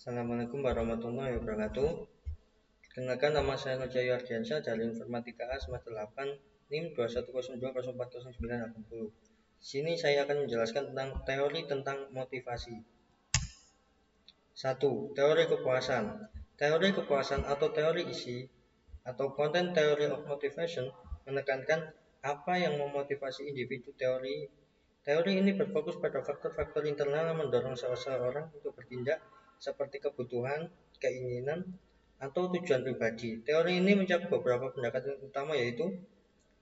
Assalamualaikum warahmatullahi wabarakatuh. Kenalkan, nama saya Nurjaya Ardiansyah dari Informatika A semester 8 NIM 21020409880. Di sini saya akan menjelaskan tentang teori tentang motivasi. 1. Teori kepuasan. Teori kepuasan atau teori isi atau content theory of motivation menekankan apa yang memotivasi individu. Teori ini berfokus pada faktor-faktor internal yang mendorong seseorang untuk bertindak, seperti kebutuhan, keinginan, atau tujuan pribadi. Teori ini mencakup beberapa pendekatan utama, yaitu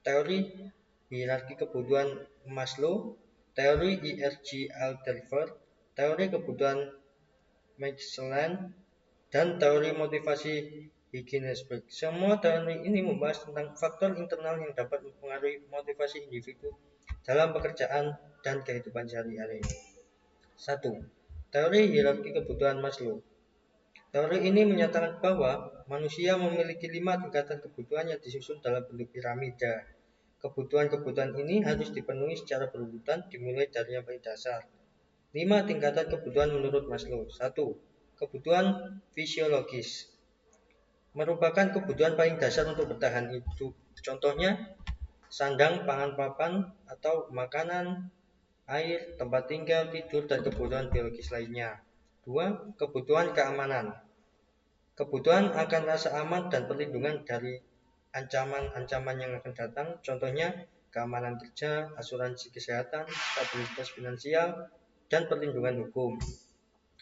teori hierarki kebutuhan Maslow, teori IRG Alderfer, teori kebutuhan Maslach, dan teori motivasi Higginsberg. Semua teori ini membahas tentang faktor internal yang dapat mempengaruhi motivasi individu dalam pekerjaan dan kehidupan sehari-hari. 1. Teori hierarki kebutuhan Maslow. Teori ini menyatakan bahwa manusia memiliki 5 tingkatan kebutuhan yang disusun dalam bentuk piramida. Kebutuhan-kebutuhan ini harus dipenuhi secara berurutan dimulai dari yang paling dasar. 5 tingkatan kebutuhan menurut Maslow. 1. Kebutuhan fisiologis merupakan kebutuhan paling dasar untuk bertahan hidup. Contohnya, sandang, pangan, papan, atau makanan, air, tempat tinggal, tidur, dan kebutuhan biologis lainnya. 2. Kebutuhan keamanan. Kebutuhan akan rasa aman dan perlindungan dari ancaman-ancaman yang akan datang. Contohnya, keamanan kerja, asuransi kesehatan, stabilitas finansial, dan perlindungan hukum.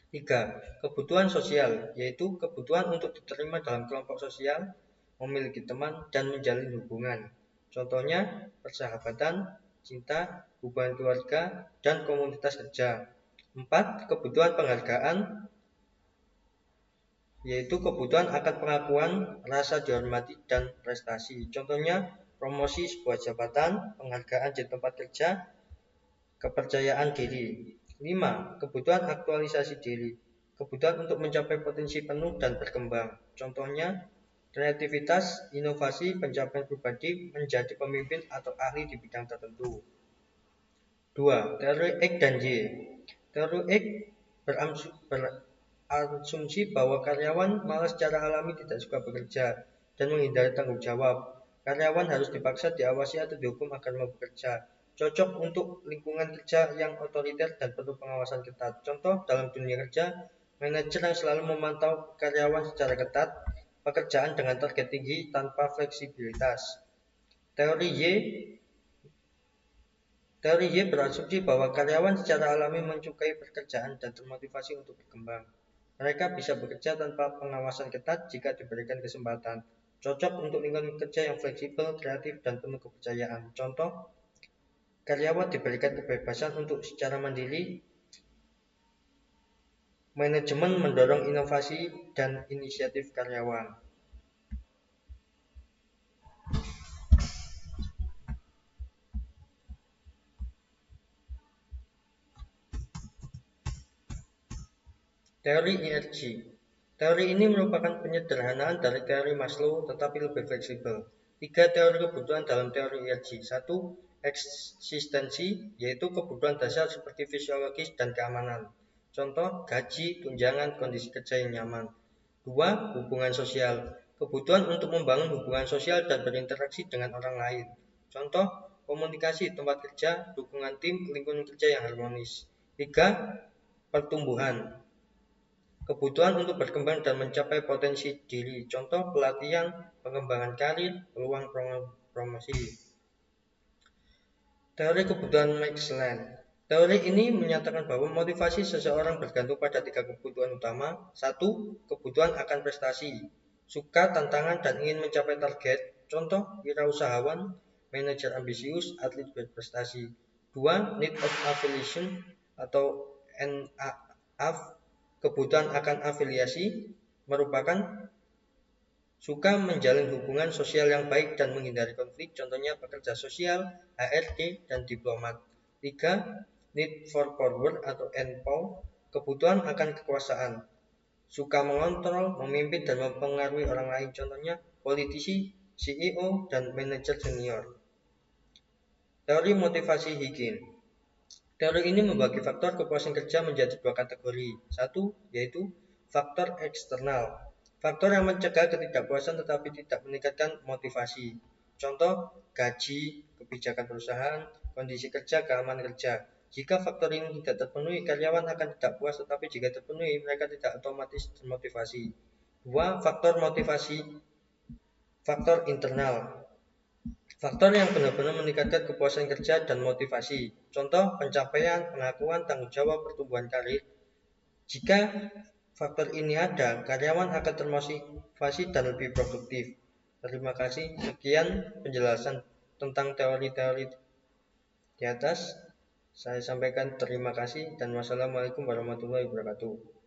3. Kebutuhan sosial, yaitu kebutuhan untuk diterima dalam kelompok sosial, memiliki teman, dan menjalin hubungan. Contohnya, persahabatan, cinta, hubungan keluarga, dan komunitas kerja. 4. Kebutuhan penghargaan, yaitu kebutuhan akan pengakuan, rasa dihormati, dan prestasi. Contohnya, promosi sebuah jabatan, penghargaan di tempat kerja, kepercayaan diri. 5. Kebutuhan aktualisasi diri, kebutuhan untuk mencapai potensi penuh dan berkembang. Contohnya, kreativitas, inovasi, pencapaian pribadi, menjadi pemimpin atau ahli di bidang tertentu. 2. Teori X dan Y. Teori X berasumsi bahwa karyawan malas secara alami, tidak suka bekerja, dan menghindari tanggung jawab. Karyawan harus dipaksa, diawasi, atau dihukum agar mau bekerja. Cocok untuk lingkungan kerja yang otoriter dan penuh pengawasan ketat. Contoh, dalam dunia kerja, manajer yang selalu memantau karyawan secara ketat, pekerjaan dengan target tinggi tanpa fleksibilitas. Teori Y berasumsi bahwa karyawan secara alami menyukai pekerjaan dan termotivasi untuk berkembang. Mereka bisa bekerja tanpa pengawasan ketat jika diberikan kesempatan. Cocok untuk lingkungan kerja yang fleksibel, kreatif, dan penuh kepercayaan. Contoh, karyawan diberikan kebebasan untuk secara mandiri. Manajemen mendorong inovasi dan inisiatif karyawan. Teori IRG. Teori ini merupakan penyederhanaan dari teori Maslow, tetapi lebih fleksibel. 3 teori kebutuhan dalam teori IRG. 1. Eksistensi, yaitu kebutuhan dasar seperti fisiologis dan keamanan. Contoh, gaji, tunjangan, kondisi kerja yang nyaman. 2. Hubungan sosial, kebutuhan untuk membangun hubungan sosial dan berinteraksi dengan orang lain. Contoh, komunikasi tempat kerja, dukungan tim, lingkungan kerja yang harmonis. 3. Pertumbuhan, kebutuhan untuk berkembang dan mencapai potensi diri. Contoh, pelatihan, pengembangan karir, peluang promosi. Teori kebutuhan Maslach. Teori ini menyatakan bahwa motivasi seseorang bergantung pada 3 kebutuhan utama. 1. Kebutuhan akan prestasi, suka, tantangan, dan ingin mencapai target. Contoh, wirausahawan, manajer ambisius, atlet berprestasi. 2. Need of affiliation atau NAAF, kebutuhan akan afiliasi, merupakan suka menjalin hubungan sosial yang baik dan menghindari konflik. Contohnya, pekerja sosial, HRD, dan diplomat. 3. Need for power atau NPOW, kebutuhan akan kekuasaan, suka mengontrol, memimpin, dan mempengaruhi orang lain. Contohnya, politisi, CEO, dan manajer senior. Teori motivasi Higgins. Teori ini membagi faktor kepuasan kerja menjadi 2 kategori. 1. Yaitu faktor eksternal. Faktor yang mencegah ketidakpuasan tetapi tidak meningkatkan motivasi. Contoh, gaji, kebijakan perusahaan, kondisi kerja, keamanan kerja. Jika faktor ini tidak terpenuhi, karyawan akan tidak puas, tetapi jika terpenuhi, mereka tidak otomatis termotivasi. 2. Faktor motivasi. Faktor internal. Faktor yang benar-benar meningkatkan kepuasan kerja dan motivasi. Contoh, pencapaian, pengakuan, tanggung jawab, pertumbuhan karir. Jika faktor ini ada, karyawan akan termotivasi dan lebih produktif. Terima kasih. Sekian penjelasan tentang teori-teori di atas. Saya sampaikan terima kasih dan wassalamualaikum warahmatullahi wabarakatuh.